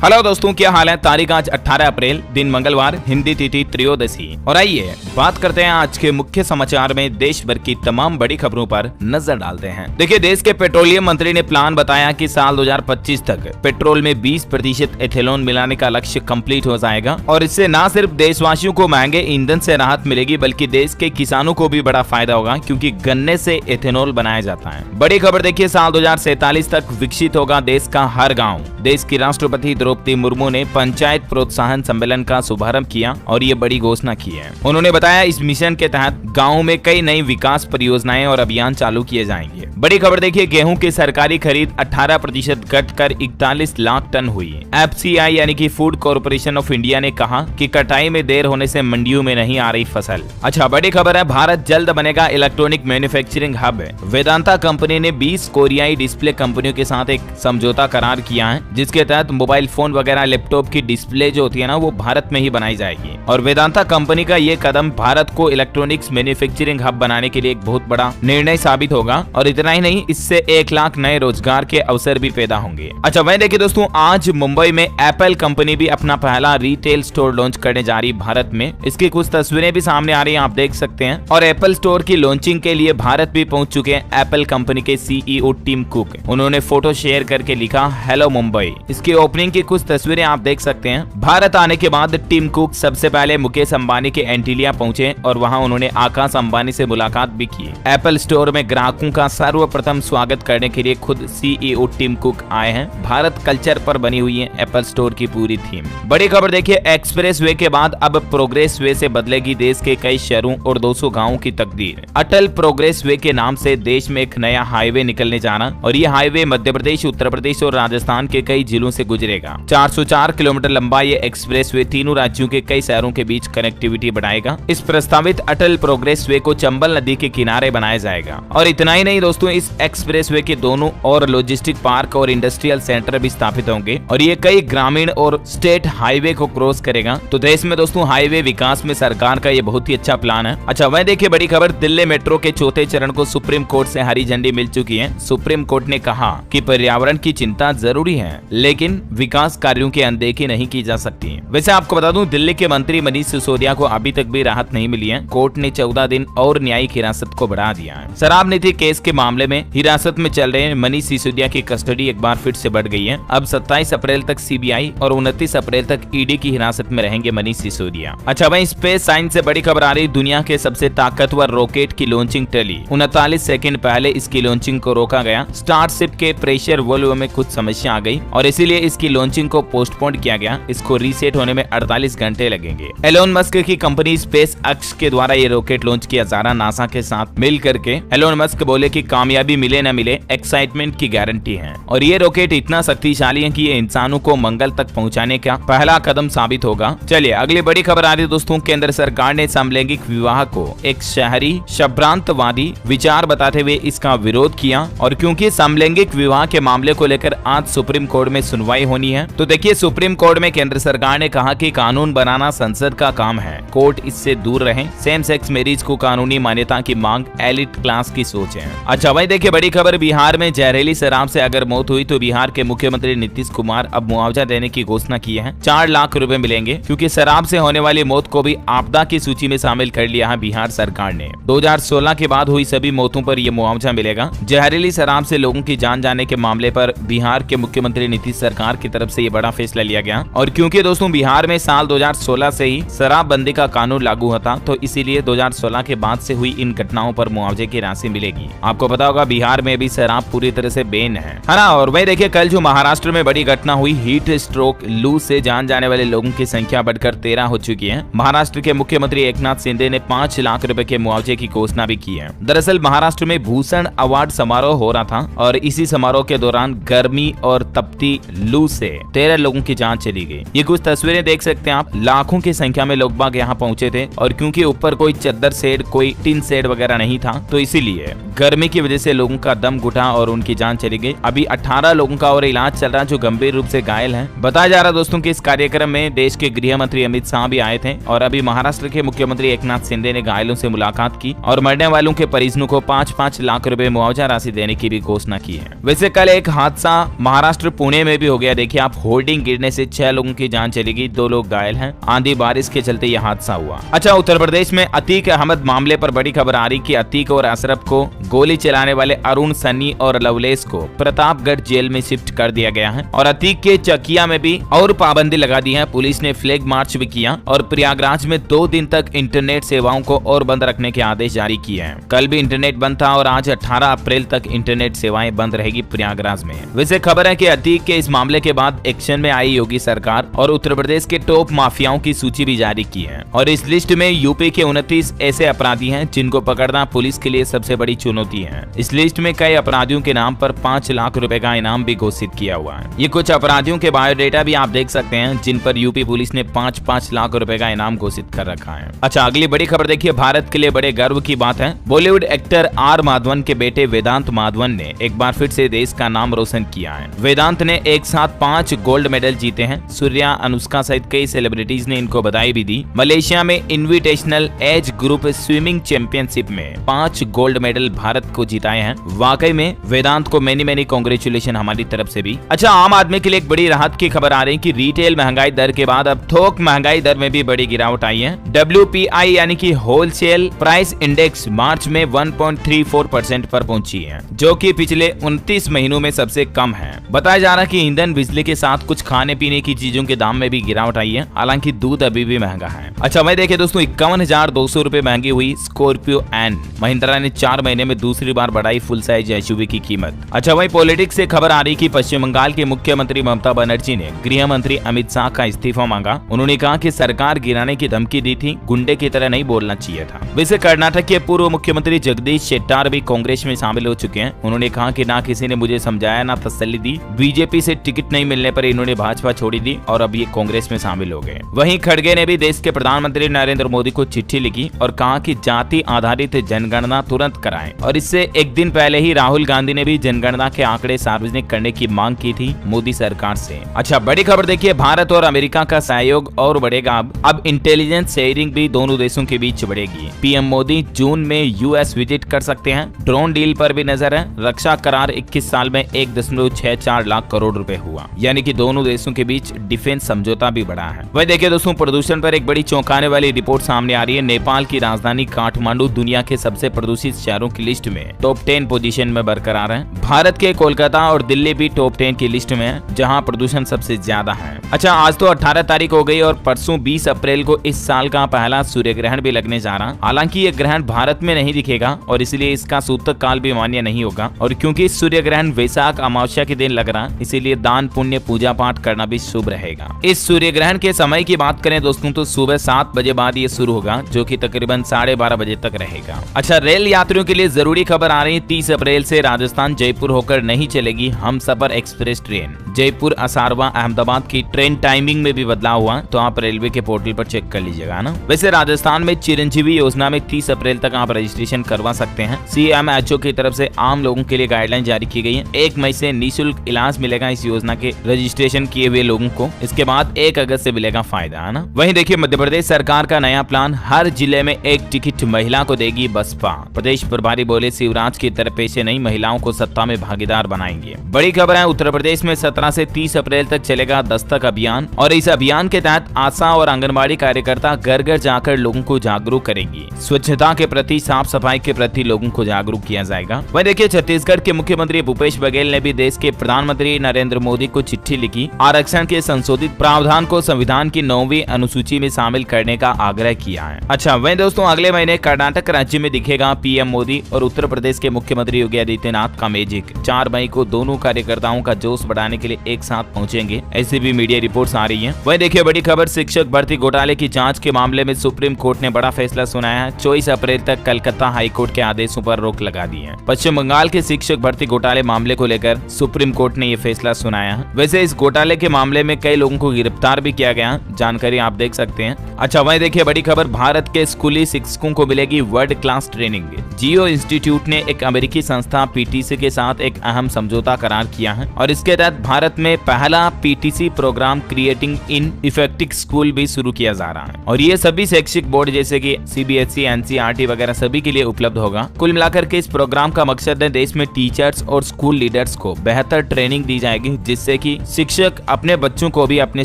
Hello दोस्तों, क्या हाल है। तारीख आज 18 अप्रैल, दिन मंगलवार, हिंदी तिथि त्रयोदशी। और आइए बात करते हैं आज के मुख्य समाचार में देश भर की तमाम बड़ी खबरों पर नजर डालते हैं। देखिए, देश के पेट्रोलियम मंत्री ने प्लान बताया कि साल 2025 तक पेट्रोल में 20% एथेनॉल मिलाने का लक्ष्य कंप्लीट हो जाएगा और इससे न सिर्फ देशवासियों को महंगे ईंधन से राहत मिलेगी बल्कि देश के किसानों को भी बड़ा फायदा होगा, क्योंकि गन्ने से एथेनॉल बनाया जाता है। बड़ी खबर देखिए, साल 2047 तक विकसित होगा देश का हर गाँव। देश की राष्ट्रपति द्रौपदी मुर्मू ने पंचायत प्रोत्साहन सम्मेलन का शुभारंभ किया और ये बड़ी घोषणा की है। उन्होंने बताया इस मिशन के तहत गाँव में कई नई विकास परियोजनाएं और अभियान चालू किए जाएंगे। बड़ी खबर देखिए, गेहूं की सरकारी खरीद 18% घटकर 41 लाख टन हुई। FCI यानी कि फूड कॉर्पोरेशन ऑफ इंडिया ने कहा कि कटाई में देर होने से मंडियों में नहीं आ रही फसल। अच्छा, बड़ी खबर है, भारत जल्द बनेगा electronic manufacturing hub. Vedanta company ने 20 कोरियाई डिस्प्ले कंपनियों के साथ एक समझौता करार किया है, जिसके तहत मोबाइल फोन वगैरह लैपटॉप की डिस्प्ले जो होती है ना, वो भारत में ही बनाई जाएगी। और वेदांता कंपनी का ये कदम भारत को इलेक्ट्रॉनिक्स मैन्युफैक्चरिंग हब बनाने के लिए एक बहुत बड़ा निर्णय साबित होगा। और इतना ही नहीं, इससे 1 लाख नए रोजगार के अवसर भी पैदा होंगे। अच्छा, वहीं देखिए दोस्तों, आज मुंबई में एप्पल कंपनी भी अपना पहला रिटेल स्टोर लॉन्च करने जा रही है भारत में। इसकी कुछ तस्वीरें भी सामने आ रही है, आप देख सकते हैं। और एप्पल स्टोर की लॉन्चिंग के लिए भारत भी पहुंच चुके हैं एप्पल कंपनी के CEO टिम कुक। उन्होंने फोटो शेयर करके लिखा, हेलो मुंबई। इसकी ओपनिंग की कुछ तस्वीरें आप देख सकते हैं। भारत आने के बाद टिम कुक सबसे पहले मुकेश अंबानी के एंटीलिया पहुंचे और वहां उन्होंने आकाश अंबानी से मुलाकात भी की। एप्पल स्टोर में ग्राहकों का सर्वप्रथम स्वागत करने के लिए खुद CEO टिम कुक आए हैं। भारत कल्चर पर बनी हुई है एप्पल स्टोर की पूरी थीम। बड़ी खबर देखिए, एक्सप्रेस वे के बाद अब प्रोग्रेस वे से बदलेगी देश के कई शहरों और 200 गाँवों की तकदीर। अटल प्रोग्रेस वे के नाम से देश में एक नया हाईवे निकलने जाना और ये हाईवे मध्य प्रदेश, उत्तर प्रदेश और राजस्थान के कई जिलों से गुजरेगा। 404 किलोमीटर लंबा ये एक्सप्रेस वे तीनों राज्यों के कई शहरों के बीच कनेक्टिविटी बढ़ाएगा। इस प्रस्तावित अटल प्रोग्रेस वे को चंबल नदी के किनारे बनाया जाएगा। और इतना ही नहीं दोस्तों, इस एक्सप्रेस वे के दोनों और लॉजिस्टिक पार्क और इंडस्ट्रियल सेंटर भी स्थापित होंगे और ये कई ग्रामीण और स्टेट हाईवे को क्रॉस करेगा। तो देश में दोस्तों हाईवे विकास में सरकार का ये बहुत ही अच्छा प्लान है। अच्छा, वह देखिए, बड़ी खबर, दिल्ली मेट्रो के चौथे चरण को सुप्रीम कोर्ट से हरी झंडी मिल चुकी है। सुप्रीम कोर्ट ने कहा कि पर्यावरण की चिंता जरूरी है, लेकिन विकास कार्यों की अनदेखी नहीं की जा सकती। वैसे आपको बता दूं, दिल्ली के मंत्री मनीष सिसोदिया को अभी तक भी राहत नहीं मिली है। कोर्ट ने 14 दिन और न्यायिक हिरासत को बढ़ा दिया है। शराब नीति केस के मामले में हिरासत में चल रहे मनीष सिसोदिया की कस्टडी एक बार फिर से बढ़ गई है। अब 27 अप्रैल तक CBI और 29 अप्रैल तक ED की हिरासत में रहेंगे मनीष सिसोदिया। अच्छा भाई, स्पेस साइंस से बड़ी खबर आ रही, दुनिया के सबसे ताकतवर रॉकेट की लॉन्चिंग टली। 39 सेकंड पहले इसकी लॉन्चिंग को रोका गया। स्टारशिप के प्रेशर वॉल्व में कुछ समस्या आ गई और इसीलिए इसकी लॉन्चिंग को पोस्टपोन किया गया। इसको रीसेट होने में 48 घंटे लगेंगे। एलोन मस्क की कंपनी स्पेस एक्स के द्वारा ये रॉकेट लॉन्च किया जा रहा, नासा के साथ मिल करके। एलोन मस्क बोले कि कामयाबी मिले न मिले, एक्साइटमेंट की गारंटी है। और ये रॉकेट इतना शक्तिशाली है कि ये इंसानों को मंगल तक पहुंचाने का पहला कदम साबित होगा। चलिए अगली बड़ी खबर आ रही है दोस्तों, केंद्र सरकार ने समलैंगिक विवाह को एक शहरी संभ्रांतवादी विचार बताते हुए इसका विरोध किया। और क्योंकि समलैंगिक विवाह के मामले को लेकर आज सुप्रीम कोर्ट में सुनवाई होनी है, तो देखिए सुप्रीम कोर्ट में केंद्र सरकार ने कहा कि कानून बनाना संसद का काम है, कोर्ट इससे दूर रहें। सेम सेक्स मैरिज को कानूनी मान्यता की मांग एलिट क्लास की सोच है। अच्छा भाई देखिए, बड़ी खबर, बिहार में जहरीली शराब से अगर मौत हुई तो बिहार के मुख्यमंत्री नीतीश कुमार अब मुआवजा देने की घोषणा की है। 4 लाख रुपए मिलेंगे, क्योंकि शराब से होने वाली मौत को भी आपदा की सूची में शामिल कर लिया है बिहार सरकार ने। 2016 के बाद हुई सभी मौतों पर यह मुआवजा मिलेगा। जहरीली शराब से लोगों की जान जाने के मामले पर बिहार के मुख्यमंत्री नीतीश सरकार की तरफ से ये बड़ा फैसला लिया गया। और क्योंकि दोस्तों बिहार में साल 2016 से ही शराबबंदी का कानून लागू होता, तो इसीलिए 2016 के बाद से हुई इन घटनाओं पर मुआवजे की राशि मिलेगी। आपको पता होगा बिहार में भी शराब पूरी तरह से बैन है ना। और वही देखिए, कल जो महाराष्ट्र में बड़ी घटना हुई, हीट स्ट्रोक लू से जान जाने वाले लोगों की संख्या बढ़कर 13 हो चुकी है। महाराष्ट्र के मुख्यमंत्री एकनाथ शिंदे ने 5 लाख रुपए के मुआवजे की घोषणा भी की है। दरअसल महाराष्ट्र में भूषण अवार्ड समारोह हो रहा था और इसी समारोह के दौरान गर्मी और तपती लू से 13 लोगों की जान चली गई। ये कुछ तस्वीरें देख सकते हैं आप। लाखों की संख्या में लोग बाग यहाँ पहुंचे थे और क्योंकि ऊपर कोई चद्दर शेड, कोई टिन शेड वगैरह नहीं था, तो इसीलिए गर्मी की वजह से लोगों का दम घुटा और उनकी जान चली गई। अभी 18 लोगों का और इलाज चल रहा, जो गंभीर रूप से घायल हैं। बताया जा रहा दोस्तों कि इस कार्यक्रम में देश के गृह मंत्री अमित शाह भी आए थे और अभी महाराष्ट्र के मुख्यमंत्री एकनाथ शिंदे ने घायलों से मुलाकात की और मरने वालों के परिजनों को 5-5 लाख रुपए मुआवजा राशि देने की भी घोषणा की है। वैसे कल एक हादसा महाराष्ट्र पुणे में भी हो गया। देखिए आप, खिलाफ होर्डिंग गिरने से 6 लोगों की जान चली गई, 2 लोग घायल हैं। आंधी बारिश के चलते यह हादसा हुआ। अच्छा, उत्तर प्रदेश में अतीक अहमद मामले पर बड़ी खबर आ रही कि अतीक और अशरफ को गोली चलाने वाले अरुण, सन्नी और लवलेश को प्रतापगढ़ जेल में शिफ्ट कर दिया गया है और अतीक के चकिया में भी और पाबंदी लगा दी है। पुलिस ने फ्लैग मार्च भी किया और प्रयागराज में 2 दिन तक इंटरनेट सेवाओं को और बंद रखने के आदेश जारी किए हैं। कल भी इंटरनेट बंद था और आज 18 अप्रैल तक इंटरनेट सेवाएं बंद रहेगी प्रयागराज में। वैसे खबर है कि अतीक के इस मामले के बाद एक्शन में आई योगी सरकार और उत्तर प्रदेश के टॉप माफियाओं की सूची भी जारी की है और इस लिस्ट में यूपी के 29 ऐसे अपराधी हैं जिनको पकड़ना पुलिस के लिए सबसे बड़ी चुनौती है। इस लिस्ट में कई अपराधियों के नाम पर 5 लाख रुपए का इनाम भी घोषित किया हुआ है। ये कुछ अपराधियों के बायोडेटा भी आप देख सकते हैं जिन पर यूपी पुलिस ने 5-5 लाख रुपए का इनाम घोषित कर रखा है। अच्छा, अगली बड़ी खबर देखिए, भारत के लिए बड़े गर्व की बात है। बॉलीवुड एक्टर आर माधवन के बेटे वेदांत माधवन ने एक बार फिर से देश का नाम रोशन किया है। वेदांत ने एक साथ 5 गोल्ड मेडल जीते हैं। सूर्या, अनुष्का सहित कई सेलिब्रिटीज ने इनको बधाई भी दी। मलेशिया में invitational age group swimming championship में 5 गोल्ड मेडल भारत को जिताए हैं। वाकई में वेदांत को मैनी कांग्रेचुलेशन हमारी तरफ से भी। अच्छा, आम आदमी के लिए एक बड़ी राहत की खबर आ रही है कि रिटेल महंगाई दर के बाद अब थोक महंगाई दर में भी बड़ी गिरावट आई है। WPI यानी कि होलसेल प्राइस इंडेक्स मार्च में 1.34% पर पहुंची है, जो कि पिछले 29 महीनों में सबसे कम है। बताया जा रहा है कि ईंधन, बिजली के साथ कुछ खाने पीने की चीजों के दाम में भी गिरावट आई है। हालांकि दूध अभी भी महंगा है। अच्छा, वही देखिए दोस्तों, 51,200 रुपए महंगी हुई स्कॉर्पियो एन। महिंद्रा ने 4 महीने में दूसरी बार बढ़ाई फुल साइज SUV की कीमत। अच्छा, वही पॉलिटिक्स से खबर आ रही कि पश्चिम बंगाल के मुख्यमंत्री ममता बनर्जी ने गृह मंत्री अमित शाह का इस्तीफा मांगा। उन्होंने कहा कि सरकार गिराने की धमकी दी थी, गुंडे की तरह नहीं बोलना चाहिए था। वैसे कर्नाटक के पूर्व मुख्यमंत्री जगदीश शेट्टार भी कांग्रेस में शामिल हो चुके हैं। उन्होंने कहा कि ना किसी ने मुझे समझाया, ना तसल्ली दी। बीजेपी से टिकट नहीं मिलने पर इन्होंने भाजपा छोड़ी दी और अब ये कांग्रेस में शामिल हो गए। वहीं खड़गे ने भी देश के प्रधानमंत्री नरेंद्र मोदी को चिट्ठी लिखी और कहा कि जाति आधारित जनगणना तुरंत कराएं और इससे एक दिन पहले ही राहुल गांधी ने भी जनगणना के आंकड़े सार्वजनिक करने की मांग की थी मोदी सरकार से। अच्छा, बड़ी खबर देखिए, भारत और अमेरिका का सहयोग और बढ़ेगा। अब इंटेलिजेंस शेयरिंग भी दोनों देशों के बीच बढ़ेगी। पीएम मोदी जून में यूएस विजिट कर सकते हैं। ड्रोन डील पर भी नजर है। रक्षा करार 21 साल में 1.64 लाख करोड़ रुपए हुआ, यानी कि दोनों देशों के बीच डिफेंस समझौता भी बढ़ा है। वही देखिए दोस्तों, प्रदूषण पर एक बड़ी चौंकाने वाली रिपोर्ट सामने आ रही है। नेपाल की राजधानी काठमांडू दुनिया के सबसे प्रदूषित शहरों की लिस्ट में टॉप 10 पोजीशन में बरकरार है। भारत के कोलकाता और दिल्ली भी टॉप 10 की लिस्ट में है, जहां प्रदूषण सबसे ज्यादा है। अच्छा, आज तो 18 तारीख हो गई और परसों 20 अप्रैल को इस साल का पहला सूर्य ग्रहण भी लगने जा रहा। हालांकि ये ग्रहण भारत में नहीं दिखेगा और इसलिए इसका सूतक काल भी मान्य नहीं होगा। और क्योंकि सूर्य ग्रहण वैशाख अमावस्या के दिन लग रहा, इसीलिए दान पुण्य पूजा पाठ करना भी शुभ रहेगा। इस सूर्य ग्रहण के समय की बात करें दोस्तों तो सुबह 7 बजे बाद ये शुरू होगा, जो कि तकरीबन 12:30 बजे तक रहेगा। अच्छा, रेल यात्रियों के लिए जरूरी खबर आ रही है। 30 अप्रैल से राजस्थान जयपुर होकर नहीं चलेगी हमसफर एक्सप्रेस ट्रेन। जयपुर असारवा अहमदाबाद की ट्रेन टाइमिंग में भी बदलाव हुआ, तो आप रेलवे के पोर्टल पर चेक कर लीजिएगा ना। वैसे राजस्थान में चिरंजीवी योजना में 30 अप्रैल तक आप रजिस्ट्रेशन करवा सकते हैं। CMHO की तरफ से आम लोगों के लिए गाइडलाइन जारी की गई है। 1 मई से निःशुल्क इलाज मिलेगा इस योजना के रजिस्ट्रेशन किए हुए लोगों को। इसके बाद 1 अगस्त से मिलेगा फायदा, है ना। वहीं देखिए, मध्य प्रदेश सरकार का नया प्लान, हर जिले में एक टिकट महिला को देगी बसपा। प्रदेश प्रभारी बोले शिवराज की तरफ से नहीं, महिलाओं को सत्ता में भागीदार बनाएंगे। बड़ी खबर है, उत्तर प्रदेश में 17 से 30 अप्रैल तक चलेगा दस्तक अभियान और इस अभियान के तहत आशा और आंगनबाड़ी कार्यकर्ता घर घर जाकर लोगों को जागरूक करेंगी। स्वच्छता के प्रति, साफ सफाई के प्रति लोगों को जागरूक किया जाएगा। वहीं देखिए, छत्तीसगढ़ के मुख्यमंत्री भूपेश बघेल ने भी देश के प्रधानमंत्री नरेंद्र मोदी को चिट्ठी लिखी। आरक्षण के संशोधित प्रावधान को संविधान की 9वीं अनुसूची में शामिल करने का आग्रह किया है। अच्छा, वहीं दोस्तों, अगले महीने कर्नाटक राज्य में दिखेगा पीएम मोदी और उत्तर प्रदेश के मुख्यमंत्री योगी आदित्यनाथ का मैजिक। 4 मई को दोनों कार्यकर्ताओं का जोश बढ़ाने के लिए एक साथ पहुंचेंगे, ऐसी भी मीडिया रिपोर्ट्स आ रही हैं। वहीं देखिए, बड़ी खबर, शिक्षक भर्ती घोटाले की जांच के मामले में सुप्रीम कोर्ट ने बड़ा फैसला सुनाया है। 24 अप्रैल तक कलकत्ता हाईकोर्ट के आदेशों पर रोक लगा दी है। पश्चिम बंगाल के शिक्षक भर्ती घोटाले मामले को लेकर सुप्रीम कोर्ट ने ये फैसला सुनाया है। वैसे इस घोटाले के मामले में कई लोगों को गिरफ्तार भी किया गया, जानकारी आप देख सकते हैं। अच्छा, वहीं देखिए, बड़ी खबर, भारत के स्कूली शिक्षकों को मिलेगी वर्ल्ड क्लास ट्रेनिंग। जियो इंस्टीट्यूट इंस्टीट्यूट ने एक अमेरिकी संस्था पीटीसी के साथ एक अहम समझौता करार किया है और इसके तहत भारत में पहला PTC programme creating in effective school भी शुरू किया जा रहा है और ये सभी शैक्षिक बोर्ड जैसे कि सीबीएसई, एनसीईआरटी वगैरह सभी के लिए उपलब्ध होगा। कुल मिलाकर के इस प्रोग्राम का मकसद है देश में टीचर्स और स्कूल लीडर्स को बेहतर ट्रेनिंग दी जाएगी, जिससे कि शिक्षक अपने बच्चों को भी, अपने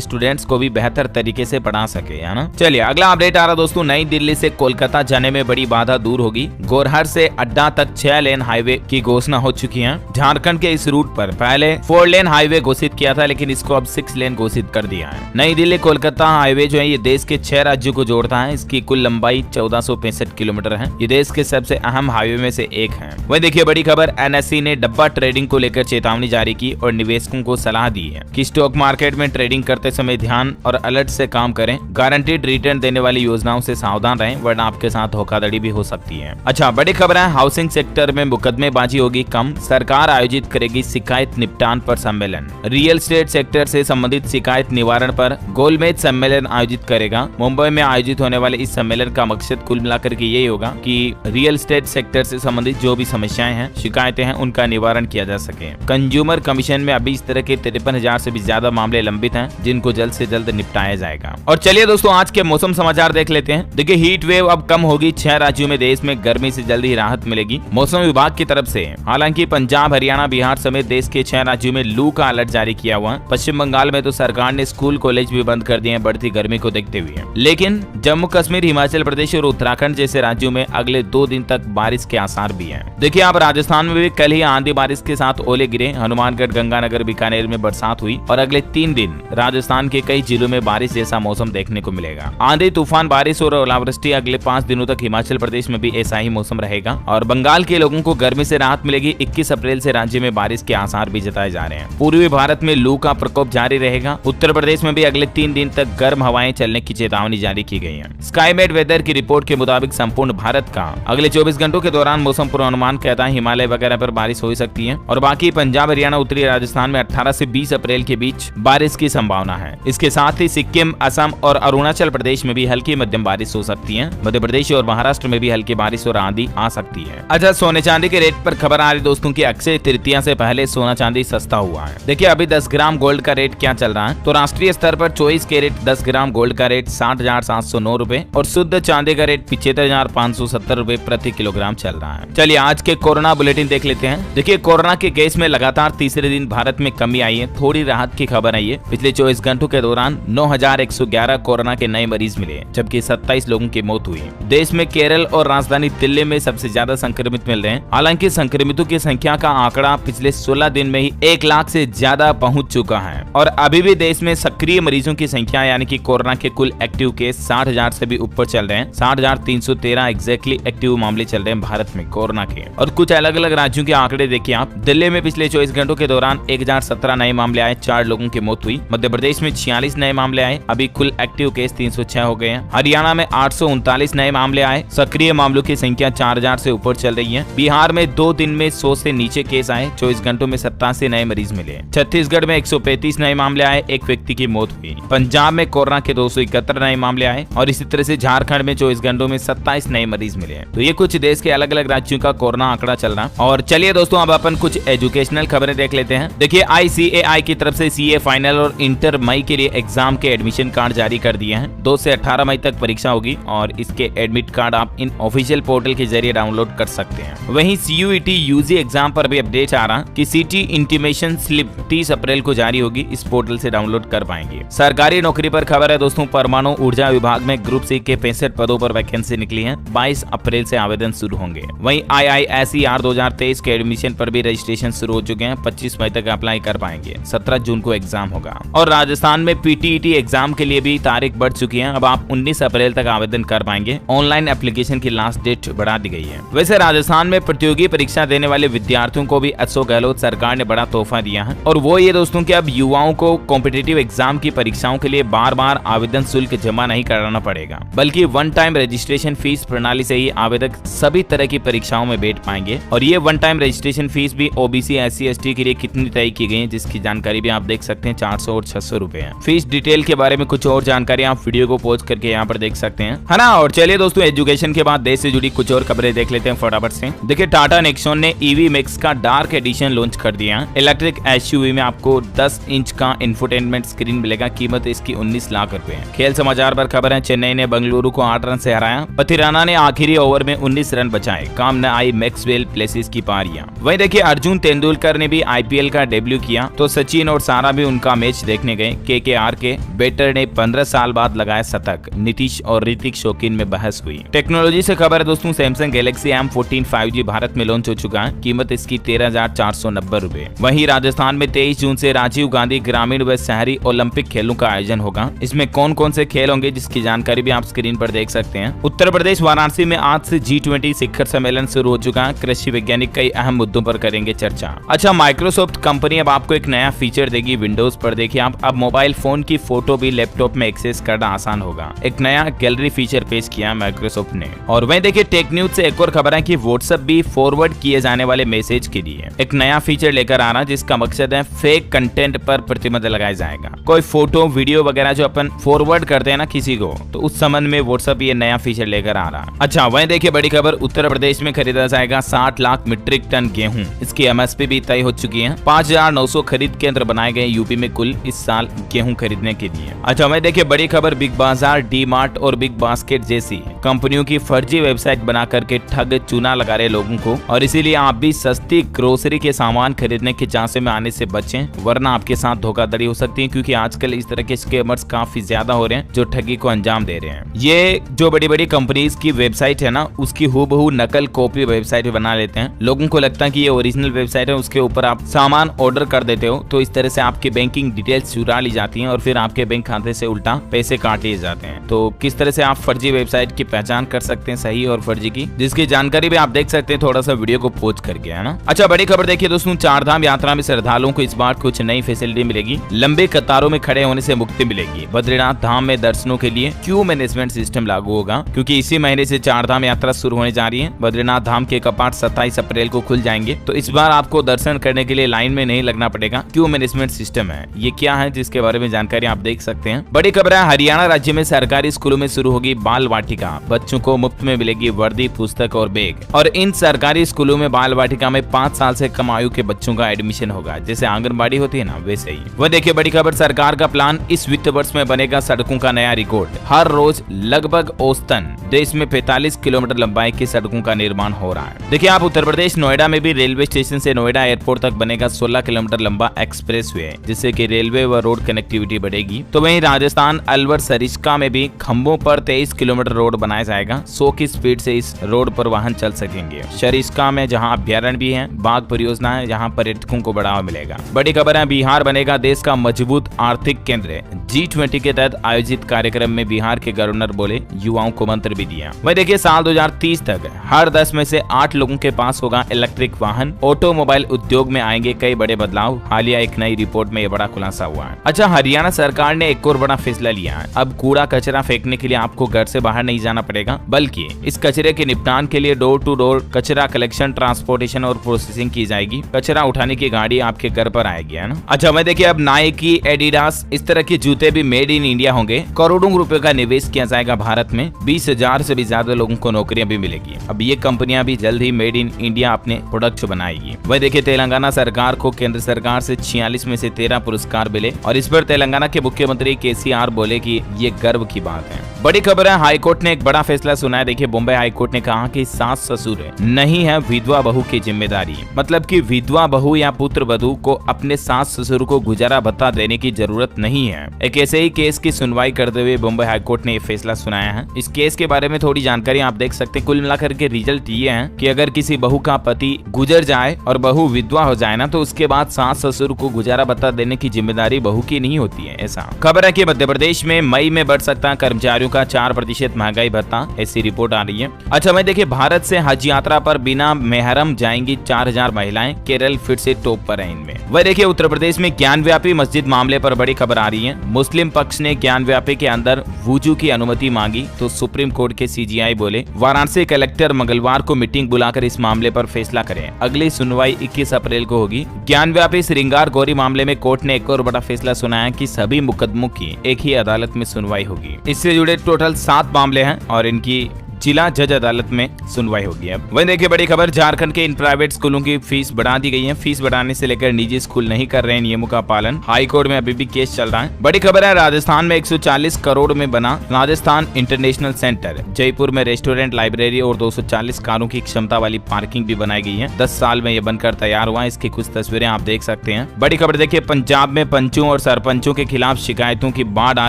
स्टूडेंट्स को भी बेहतर तरीके से पढ़ा सके, है ना। चलिए अगला अपडेट आ रहा दोस्तों, नई दिल्ली से कोलकाता जाने में बड़ी बाधा दूर होगी। गोरहर से अड्डा तक 6 लेन हाईवे की घोषणा हो चुकी है। झारखंड के इस रूट पर पहले 4 लेन हाईवे घोषित किया था, लेकिन इसको अब 6 लेन घोषित कर दिया है। नई दिल्ली कोलकाता हाईवे जो है ये देश के 6 राज्यों को जोड़ता है। इसकी कुल लंबाई 1465 किलोमीटर है। ये देश के सबसे अहम हाईवे में से एक है। वही देखिए बड़ी खबर, एनएसई ने डब्बा ट्रेडिंग को लेकर चेतावनी जारी की और निवेशकों को सलाह दी है कि स्टॉक मार्केट में ट्रेडिंग करते समय ध्यान और अलर्ट से काम करें। गारंटीड रिटर्न देने वाली योजनाओं से सावधान रहें, वरना आपके साथ धोखाधड़ी भी हो सकती है। अच्छा, बड़ी खबर है, हाउसिंग सेक्टर में मुकदमेबाजी होगी कम। सरकार आयोजित करेगी शिकायत निपटान पर सम्मेलन। रियल एस्टेट सेक्टर से संबंधित शिकायत निवारण पर गोलमेज सम्मेलन आयोजित करेगा। मुंबई में आयोजित होने वाले इस सम्मेलन का मकसद कुल मिलाकर के यही होगा कि रियल एस्टेट सेक्टर से संबंधित जो भी समस्याएं हैं, शिकायतें हैं, उनका निवारण किया जा सके। कंज्यूमर कमीशन में अभी इस तरह के 53,000 से भी ज्यादा मामले लंबित हैं, जिनको जल्द से जल्द निपटाया जाएगा। और चलिए दोस्तों आज के मौसम समाचार देख लेते हैं। देखिए हीट वेव अब कम होगी। 6 राज्यों में देश में गर्मी से जल्द ही राहत मिलेगी मौसम विभाग की तरफ से। हालांकि पंजाब, हरियाणा, बिहार समेत देश के 6 राज्यों में लू का अलर्ट जारी किया हुआ है। पश्चिम बंगाल में तो सरकार ने स्कूल कॉलेज भी बंद कर दिए हैं बढ़ती गर्मी को देखते हुए। लेकिन जम्मू कश्मीर, हिमाचल प्रदेश और उत्तराखंड जैसे राज्यों में अगले 2 दिन तक बारिश के आसार भी हैं। देखिए आप राजस्थान में भी कल ही आंधी बारिश के साथ ओले गिरे। हनुमानगढ़, गंगानगर, बीकानेर में बरसात हुई और अगले 3 दिन राजस्थान के कई जिलों में बारिश जैसा मौसम देखने को मिलेगा। आंधी, तूफान, बारिश और ओलावृष्टि अगले 5 दिनों तक हिमाचल प्रदेश में भी ऐसा ही मौसम रहेगा और बंगाल के लोगों को गर्मी से राहत मिलेगी। 21 अप्रैल से राज्य में बारिश के आसार भी जताए जा रहे हैं। पूर्वी भारत में लू का प्रकोप जारी रहेगा। उत्तर प्रदेश में भी अगले 3 दिन तक गर्म हवाएं चलने की चेतावनी जारी की गई है। स्काईमेट वेदर की रिपोर्ट के मुताबिक संपूर्ण भारत का अगले 24 घंटों के दौरान मौसम पूर्वानुमान कहता है हिमालय वगैरह पर बारिश हो सकती है और बाकी पंजाब, हरियाणा, उत्तरी राजस्थान में 18 से 20 अप्रैल के बीच बारिश की संभावना है। इसके साथ ही सिक्किम, असम और अरुणाचल प्रदेश में भी हल्की मध्यम बारिश हो सकती है। मध्य प्रदेश और महाराष्ट्र में भी हल्की बारिश और आंधी आ सकती है। अच्छा, सोने चांदी के रेट पर खबर आ रही दोस्तों की अक्षय तृतीया से पहले सोना चांदी सस्ता हुआ है। देखिए अभी 10 ग्राम गोल्ड का रेट क्या चल रहा है, तो राष्ट्रीय स्तर पर 24 कैरेट 10 ग्राम गोल्ड का रेट 60,709 रुपए और शुद्ध चांदी का रेट 75,570 रुपए प्रति किलोग्राम चल रहा है। चलिए आज के कोरोना बुलेटिन देख लेते हैं। देखिए कोरोना के केस में लगातार तीसरे दिन भारत में कमी आई है। थोड़ी राहत की खबर आई है। पिछले 24 घंटों के दौरान 9,111 कोरोना के नए मरीज मिले, जबकि 27 लोगों की मौत हुई। देश में केरल और राजधानी दिल्ली में सबसे ज्यादा संक्रमित मिल रहे हैं। हालांकि संक्रमितों की संख्या का आंकड़ा पिछले 16 दिन में ही 1 लाख से ज्यादा पहुंच चुका है और अभी भी देश में सक्रिय मरीजों की संख्या यानी कि कोरोना के कुल एक्टिव केस 60,000 से भी ऊपर चल रहे हैं। 60,313 एग्जैक्टली एक्टिव मामले चल रहे हैं भारत में कोरोना के। और कुछ अलग अलग राज्यों के आंकड़े देखिए आप। दिल्ली में पिछले 24 घंटों के दौरान 1017 नए मामले आए, 4 लोगों की मौत हुई। मध्य प्रदेश में 46 नए मामले आए, अभी कुल एक्टिव केस 306 हो गए हैं। हरियाणा में 839 नए मामले आए, सक्रिय मामलों की संख्या 4000 से ऊपर चल रही है। बिहार में 2 दिन में 100 से नीचे केस आए, 24 घंटों में 87 नए मरीज मिले। छत्तीसगढ़ में 135 नए मामले आए, 1 व्यक्ति की मौत हुई। पंजाब में कोरोना के 271 नए मामले आए और इसी तरह से झारखंड में 24 घंटों में 27 नए मरीज मिले। तो ये कुछ देश के अलग अलग राज्यों का कोरोना आंकड़ा चल रहा। और चलिए दोस्तों अब अपन कुछ एजुकेशनल खबरें देख लेते हैं। देखिए ICAI की तरफ से CA फाइनल और इंटर मई के लिए एग्जाम के एडमिशन कार्ड जारी कर दिए हैं। 2 से 18 मई तक परीक्षा होगी और इसके एडमिट कार्ड आप इन ऑफिशियल पोर्टल के जरिए डाउनलोड कर सकते हैं। वहीं CUET UG एग्जाम पर भी अपडेट आ रहा कि CT इंटीमेशन स्लिप 30 अप्रैल को जारी होगी, इस पोर्टल से डाउनलोड कर पाएंगे। सरकारी नौकरी पर खबर है दोस्तों, परमाणु ऊर्जा विभाग में ग्रुप C के 65 पदों पर वैकेंसी निकली है। 22 अप्रैल से आवेदन शुरू होंगे। वहीं IISER 2023 के एडमिशन पर भी रजिस्ट्रेशन शुरू हो चुके हैं। 25 मई तक अप्लाई कर पाएंगे। 17 जून को एग्जाम होगा। और राजस्थान में PTET एग्जाम के लिए भी तारीख बढ़ चुकी है। अब आप 19 अप्रैल तक आवेदन कर पाएंगे। ऑनलाइन एप्लीकेशन की लास्ट डेट बढ़ा दी गई है। वैसे राजस्थान में प्रतियोगी परीक्षा देने वाले विद्यार्थियों को भी अशोक गहलोत सरकार ने बड़ा तोहफा दिया है और वो ये दोस्तों कि अब युवाओं को कॉम्पिटिटिव एग्जाम की परीक्षाओं के लिए बार बार आवेदन शुल्क जमा नहीं कराना पड़ेगा, बल्कि वन टाइम रजिस्ट्रेशन फीस प्रणाली से ही आवेदक सभी तरह की परीक्षाओं में बैठ पाएंगे। और ये वन टाइम रजिस्ट्रेशन फीस भी OBC SC ST के लिए कितनी तय की गई है, जिसकी जानकारी भी आप देख सकते हैं। 400 और 600 रुपए है। फीस डिटेल के बारे में कुछ और जानकारी आप वीडियो को पॉज करके यहाँ पर देख सकते हैं, है ना। और चलिए दोस्तों एजुकेशन के बाद देश से जुड़ी कुछ और खबरें देख लेते हैं। जानते हैं फटाफट से। देखिए टाटा नेक्सॉन ने ईवी मैक्स का डार्क एडिशन लॉन्च कर दिया। इलेक्ट्रिक एसयूवी में आपको 10 इंच का इंफोटेनमेंट स्क्रीन मिलेगा। कीमत इसकी 19 लाख रुपए है। खेल समाचार पर खबर है, चेन्नई ने बेंगलुरु को 8 रन से हराया। पथिराना ने आखिरी ओवर में 19 रन बचाए। काम न आई मैक्सवेल प्लेसिस की पारियां। वहीं देखिए अर्जुन तेंदुलकर ने भी आईपीएल का डेब्यू किया, तो सचिन और सारा भी उनका मैच देखने गए। केकेआर के बैटर ने 15 साल बाद लगाया शतक। नीतीश और ऋतिक शौकीन में बहस हुई। टेक्नोलॉजी से खबर है दोस्तों, Samsung Galaxy M14 5G Bharat में लॉन्च हो चुका है। कीमत इसकी 13,490 रुपए। वहीं राजस्थान में 23 जून से राजीव गांधी ग्रामीण व शहरी ओलंपिक खेलों का आयोजन होगा। इसमें कौन कौन से खेल होंगे जिसकी जानकारी भी आप स्क्रीन पर देख सकते हैं। उत्तर प्रदेश वाराणसी में आज से G20 शिखर सम्मेलन शुरू हो चुका है। कृषि वैज्ञानिक कई अहम मुद्दों पर करेंगे चर्चा। अच्छा, माइक्रोसॉफ्ट कंपनी अब आपको एक नया फीचर देगी विंडोज पर। देखिए आप अब मोबाइल फोन की फोटो भी लैपटॉप में एक्सेस करना आसान होगा। एक नया गैलरी फीचर पेश किया माइक्रोसॉफ्ट ने। और वहीं देखिए टेक न्यूज से एक और खबर है कि व्हाट्सएप भी फॉरवर्ड किए जाने वाले मैसेज के लिए एक नया फीचर लेकर आ रहा है, जिसका मकसद है फेक कंटेंट पर प्रतिबंध लगाया जाएगा। कोई फोटो वीडियो वगैरह जो अपन फॉरवर्ड करते हैं ना किसी को, तो उस संबंध में व्हाट्सएप ये नया फीचर लेकर आ रहा है। अच्छा, वहीं देखिए बड़ी खबर, उत्तर प्रदेश में खरीदा जाएगा 60 लाख मीट्रिक टन गेहूं। इसकी एमएसपी भी तय हो चुकी है। 5,900 खरीद केंद्र बनाए गए यूपी में कुल इस साल गेहूं खरीदने के लिए। अच्छा, वहीं देखिए बड़ी खबर, बिग बाजार, डी मार्ट और बिग बास्केट जैसी कंपनियों की फर्जी वेबसाइट बना करके ठग चूना लगा रहे लोगों को, और इसीलिए आप भी सस्ती ग्रोसरी के सामान खरीदने के झांसे में आने से बचें, वरना आपके साथ धोखाधड़ी हो सकती है। क्योंकि आजकल इस तरह के स्कैमर्स काफी ज्यादा हो रहे हैं जो ठगी को अंजाम दे रहे हैं। ये जो बड़ी बड़ी कंपनीज की वेबसाइट है ना, उसकी हूबहू नकल कॉपी वेबसाइट बना लेते हैं। लोगों को लगता है कि ये ओरिजिनल वेबसाइट है, उसके ऊपर आप सामान ऑर्डर कर देते हो, तो इस तरह से आपकी बैंकिंग डिटेल्स चुरा ली जाती हैं और फिर आपके बैंक खाते से उल्टा पैसे काट लिए जाते हैं। तो किस तरह से आप फर्जी वेबसाइट की पहचान कर सकते हैं सही और फर्जी की, जिसकी जानकारी भी आप देख सकते हैं थोड़ा सा वीडियो को पॉज करके, है ना। अच्छा, बड़ी खबर देखिए दोस्तों, चारधाम यात्रा में श्रद्धालुओं को इस बार कुछ नई फैसिलिटी मिलेगी। लंबे कतारों में खड़े होने से मुक्ति मिलेगी। बद्रीनाथ धाम में दर्शनों के लिए क्यू मैनेजमेंट सिस्टम लागू होगा, क्योंकि इसी महीने से चारधाम यात्रा शुरू होने जा रही है। बद्रीनाथ धाम के कपाट 27 अप्रैल को खुल जाएंगे, तो इस बार आपको दर्शन करने के लिए लाइन में नहीं लगना पड़ेगा। क्यू मैनेजमेंट सिस्टम है, ये क्या है जिसके बारे में जानकारी आप देख सकते हैं। बड़ी खबर है, हरियाणा राज्य में सरकारी स्कूलों में शुरू होगी बाल वाटिका। बच्चों को मुफ्त में मिलेगी वर्दी, पुस्तक और बैग। और इन सरकारी स्कूलों में बाल वाटिका में 5 साल से कम आयु के बच्चों का एडमिशन होगा, जैसे आंगनबाड़ी होती है ना, वैसे ही। वह देखिए बड़ी खबर, सरकार का प्लान, इस वित्त वर्ष में बनेगा सड़कों का नया रिकॉर्ड। हर रोज लगभग औसतन देश में 45 किलोमीटर लंबाई की सड़कों का निर्माण हो रहा है। देखिए आप उत्तर प्रदेश नोएडा में भी रेलवे स्टेशन से नोएडा एयरपोर्ट तक बनेगा 16 किलोमीटर लंबा एक्सप्रेसवे, जिससे कि रेलवे व रोड कनेक्टिविटी बढ़ेगी। तो वहीं राजस्थान अलवर सरिस्का में भी खंभों पर 23 किलोमीटर रोड बनाया जाएगा। 100 की स्पीड से इस रोड पर वाहन चल सकेंगे। सरिस्का में जहां अभ्यारण्य भी है, बाघ परियोजना है, जहां पर्यटकों को बढ़ावा मिलेगा। बड़ी खबर है, बिहार बनेगा देश का मजबूत आर्थिक केंद्र। G20 के तहत आयोजित कार्यक्रम में बिहार के गवर्नर बोले, युवाओं को मंत्र भी दिया। वही देखिए साल 2030 तक हर 10 में से 8 लोगों के पास होगा इलेक्ट्रिक वाहन। ऑटोमोबाइल उद्योग में आएंगे कई बड़े बदलाव। हालिया एक नई रिपोर्ट में ये बड़ा खुलासा हुआ है। अच्छा, हरियाणा सरकार ने एक और बड़ा फैसला लिया है। अब कूड़ा कचरा फेंकने के लिए आपको घर से बाहर नहीं जाना पड़ेगा, बल्कि इस कचरे के निपटान के लिए डोर टू डोर कचरा कलेक्शन, ट्रांसपोर्टेशन और प्रोसेसिंग की जाएगी। कचरा उठाने की गाड़ी आपके घर पर आएगी, है ना। अच्छा, मैं देखिए अब नाइकी, एडिडास, इस तरह के जूते भी मेड इन इंडिया होंगे। करोड़ों रुपए का निवेश किया जाएगा भारत में। 20,000 से भी ज्यादा लोगों को नौकरियां भी मिलेगी। अब ये कंपनियां भी जल्द ही मेड इन इंडिया अपने प्रोडक्ट बनाएगी। वह देखिए तेलंगाना सरकार को केंद्र सरकार से 46 में से 13 पुरस्कार मिले, और इस पर तेलंगाना के मुख्यमंत्री KCR बोले कि ये गर्व की बात है। बड़ी खबर है, हाईकोर्ट ने एक बड़ा फैसला सुनाया। देखिए बॉम्बे हाईकोर्ट ने कहा कि सास ससुर नहीं है विधवा बहू की जिम्मेदारी। मतलब कि विधवा बहू या पुत्र वधू को अपने सास ससुर को गुजारा भत्ता देने की जरूरत नहीं है। एक ऐसे ही केस की सुनवाई करते हुए बॉम्बे हाईकोर्ट ने ये फैसला सुनाया है। इस केस के बारे में थोड़ी जानकारी आप देख सकते हैं। कुल मिलाकर के रिजल्ट ये है कि अगर किसी बहू का पति गुजर जाए और बहू विधवा हो जाए ना, तो उसके बाद सास ससुर को गुजारा भत्ता देने की जिम्मेदारी बहू की नहीं होती है। ऐसा खबर है कि मध्य प्रदेश में मई में बढ़ सकता है कर्मचारियों का 4% महंगाई भत्ता, ऐसी रिपोर्ट आ रही है। अच्छा, मैं देखिए भारत से हज यात्रा पर बिना मेहरम जाएंगी 4000 महिलाएं। केरल फिर से टॉप पर है इनमें। वह देखिए उत्तर प्रदेश में ज्ञानव्यापी मस्जिद मामले पर बड़ी खबर आ रही है। मुस्लिम पक्ष ने ज्ञानव्यापी के अंदर वुजू की अनुमति मांगी, तो सुप्रीम कोर्ट के CJI बोले वाराणसी कलेक्टर मंगलवार को मीटिंग बुलाकर इस मामले पर फैसला करें। अगली सुनवाई 21 अप्रैल को होगी। ज्ञानव्यापी श्रृंगार गौरी मामले में कोर्ट ने एक और बड़ा फैसला सुनाया कि सभी मुकदमों की एक ही अदालत में सुनवाई होगी। इससे जुड़े टोटल 7 मामले हैं और इनकी जिला जज अदालत में सुनवाई होगी। अब वहीं देखिए बड़ी खबर, झारखंड के इन प्राइवेट स्कूलों की फीस बढ़ा दी गई है। फीस बढ़ाने से लेकर निजी स्कूल नहीं कर रहे हैं नियमों का पालन। हाई कोर्ट में अभी भी केस चल रहा है। बड़ी खबर है, राजस्थान में 140 करोड़ में बना राजस्थान इंटरनेशनल सेंटर। जयपुर में रेस्टोरेंट, लाइब्रेरी और 240 कारों की क्षमता वाली पार्किंग भी बनाई गई है। 10 साल में ये बनकर तैयार हुआ है। इसकी कुछ तस्वीरें आप देख सकते हैं। बड़ी खबर देखिए, पंजाब में पंचों और सरपंचों के खिलाफ शिकायतों की बाढ़ आ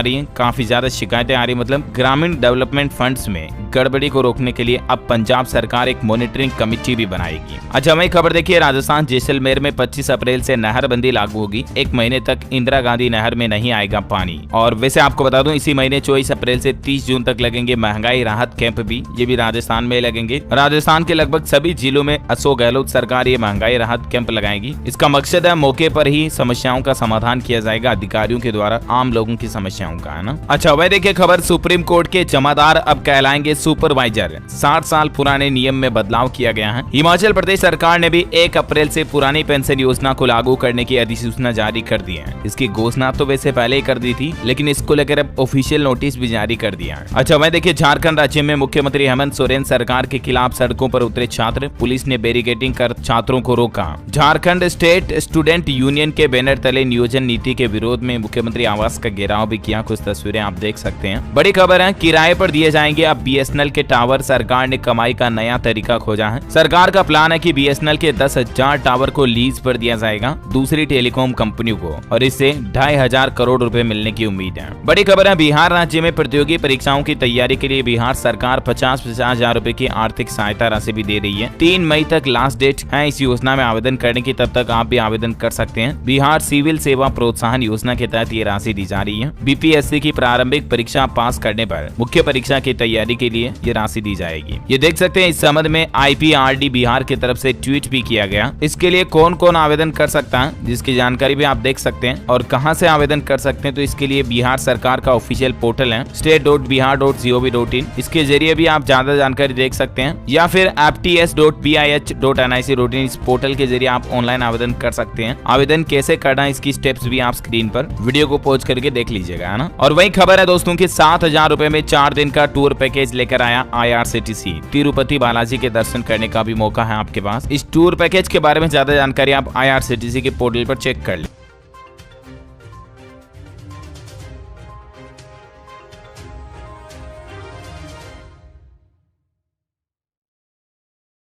रही है। काफी ज्यादा शिकायतें आ रही है। मतलब ग्रामीण डेवलपमेंट फंड्स में गड़बड़ी को रोकने के लिए अब पंजाब सरकार एक मॉनिटरिंग कमेटी भी बनाएगी। अच्छा वही खबर देखिए, राजस्थान जैसलमेर में 25 अप्रैल से नहरबंदी लागू होगी। 1 महीने तक इंदिरा गांधी नहर में नहीं आएगा पानी। और वैसे आपको बता दूं, इसी महीने 24 अप्रैल से 30 जून तक लगेंगे महंगाई राहत कैंप भी। ये भी राजस्थान में लगेंगे। राजस्थान के लगभग सभी जिलों में अशोक गहलोत सरकार ये महंगाई राहत कैंप लगाएगी। इसका मकसद है मौके पर ही समस्याओं का समाधान किया जाएगा अधिकारियों के द्वारा, आम लोगों की समस्याओं का, है ना। अच्छा वह देखिए खबर, सुप्रीम कोर्ट के जमादार अब कहलाएंगे सुपरवाइजर। 60 साल पुराने नियम में बदलाव किया गया है। हिमाचल प्रदेश सरकार ने भी 1 अप्रैल से पुरानी पेंशन योजना को लागू करने की अधिसूचना जारी कर दी है। इसकी घोषणा तो वैसे पहले ही कर दी थी, लेकिन इसको लेकर अब ऑफिशियल नोटिस भी जारी कर दिया है। अच्छा वह देखिए, झारखंड राज्य में मुख्यमंत्री हेमंत सोरेन सरकार के खिलाफ सड़कों पर उतरे छात्र। पुलिस ने बैरिकेडिंग कर छात्रों को रोका। झारखंड स्टेट स्टूडेंट यूनियन के बैनर तले नियोजन नीति के विरोध में मुख्यमंत्री आवास का घेराव भी किया। कुछ तस्वीरें आप देख सकते हैं। बड़ी खबर है, किराए पर दिए जाएंगे अब BSNL के टावर। सरकार ने कमाई का नया तरीका खोजा है। सरकार का प्लान है कि BSNL के 10,000 टावर को लीज पर दिया जाएगा दूसरी टेलीकॉम कंपनियों को, और इससे 2,500 करोड़ रुपए मिलने की उम्मीद है। बड़ी खबर है, बिहार राज्य में प्रतियोगी परीक्षाओं की तैयारी के लिए बिहार सरकार 50-50 हजार रुपए की आर्थिक सहायता राशि भी दे रही है। 3 मई तक लास्ट डेट है इस योजना में आवेदन करने की। तब तक आप भी आवेदन कर सकते हैं। बिहार सिविल सेवा प्रोत्साहन योजना के तहत ये राशि दी जा रही है। BPSC की प्रारंभिक परीक्षा पास करने पर मुख्य परीक्षा की तैयारी के लिए ये राशि दी जाएगी। ये देख सकते हैं। इस संबंध में IPRD बिहार की तरफ से ट्वीट भी किया गया। इसके लिए कौन कौन आवेदन कर सकता है, जिसकी जानकारी भी आप देख सकते हैं और कहां से आवेदन कर सकते हैं। तो इसके लिए बिहार सरकार का ऑफिशियल पोर्टल है state.bihar.gov.in। इसके जरिए भी आप ज्यादा जानकारी देख सकते हैं, या फिर fts.bih.nic.in इस पोर्टल के जरिए आप ऑनलाइन आवेदन कर सकते हैं। आवेदन कैसे करना है इसकी स्टेप्स भी आप स्क्रीन पर वीडियो को पॉज करके देख लीजिएगा, है ना। और वही खबर है दोस्तों की 7,000 रुपए में 4 दिन का टूर पैकेज लेकर आया IRCTC। तिरुपति बालाजी के दर्शन करने का भी मौका है आपके पास। इस टूर पैकेज के बारे में ज्यादा जानकारी आप IRCTC के पोर्टल पर चेक कर लें।